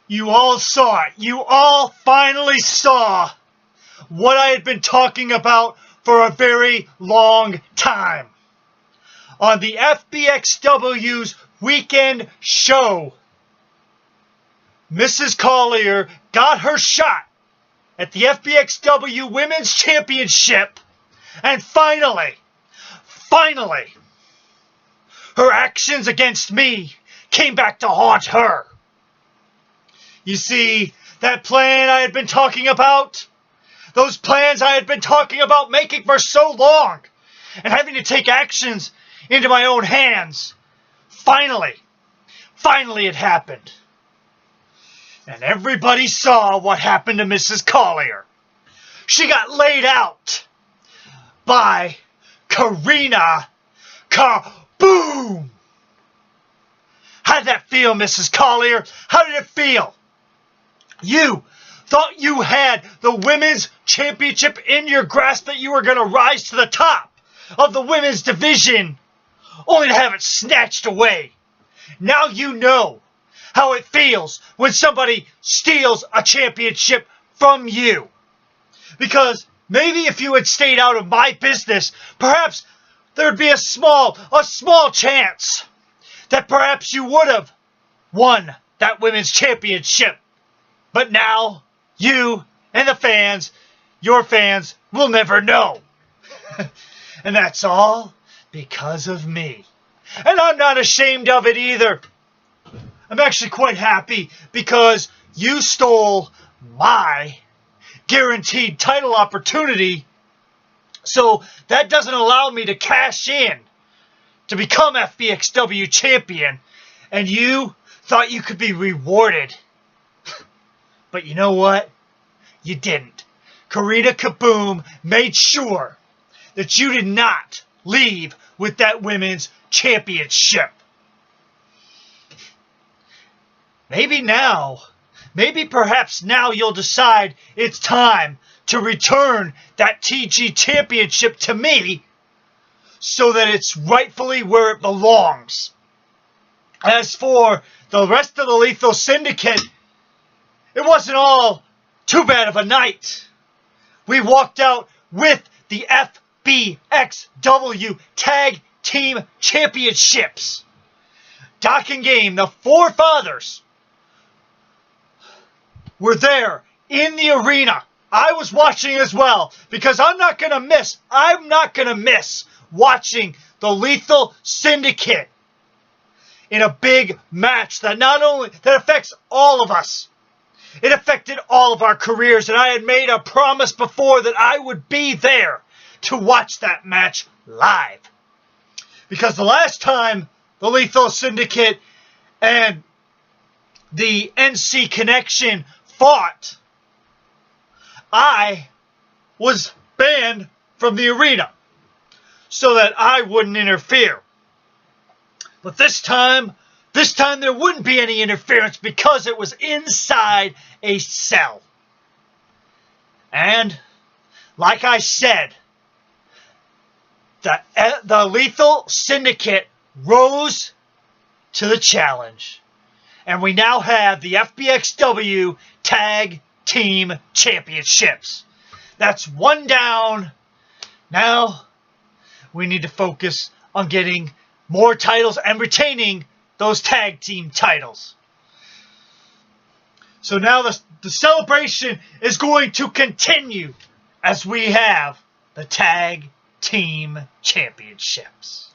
You all saw it. You all finally saw what I had been talking about for a very long time. On the FBXW's weekend show, Mrs. Collier got her shot at the FBXW Women's Championship, and finally, her actions against me came back to haunt her. You see, that plan I had been talking about, those plans I had been talking about making for so long, and having to take actions into my own hands, finally it happened. And everybody saw what happened to Mrs. Collier. She got laid out by Karina Kaboom! How did that feel, Mrs. Collier? How did it feel? You thought you had the women's championship in your grasp, that you were going to rise to the top of the women's division, only to have it snatched away. Now you know how it feels when somebody steals a championship from you. Because maybe if you had stayed out of my business, perhaps there'd be a small chance that perhaps you would have won that women's championship. But now, you and the fans, your fans, will never know. And that's all because of me. And I'm not ashamed of it either. I'm actually quite happy because you stole my guaranteed title opportunity. So that doesn't allow me to cash in to become FBXW champion. And you thought you could be rewarded. But you know what? You didn't. Karina Kaboom made sure that you did not leave with that women's championship. Maybe perhaps now you'll decide it's time to return that TG championship to me so that it's rightfully where it belongs. As for the rest of the Lethal Syndicate, it wasn't all too bad of a night. We walked out with the FBXW Tag Team Championships. Doc and Game, the four fathers, were there in the arena. I was watching as well because I'm not going to miss watching the Lethal Syndicate in a big match that affects all of us. It affected all of our careers, and I had made a promise before that I would be there to watch that match live. Because the last time the Lethal Syndicate and the NC Connection fought, I was banned from the arena so that I wouldn't interfere. But this time there wouldn't be any interference because it was inside a cell. And like I said, the Lethal Syndicate rose to the challenge. And we now have the FBXW Tag Team Championships. That's one down. Now we need to focus on getting more titles and retaining those tag team titles. So now the celebration is going to continue as we have the Tag Team Championships.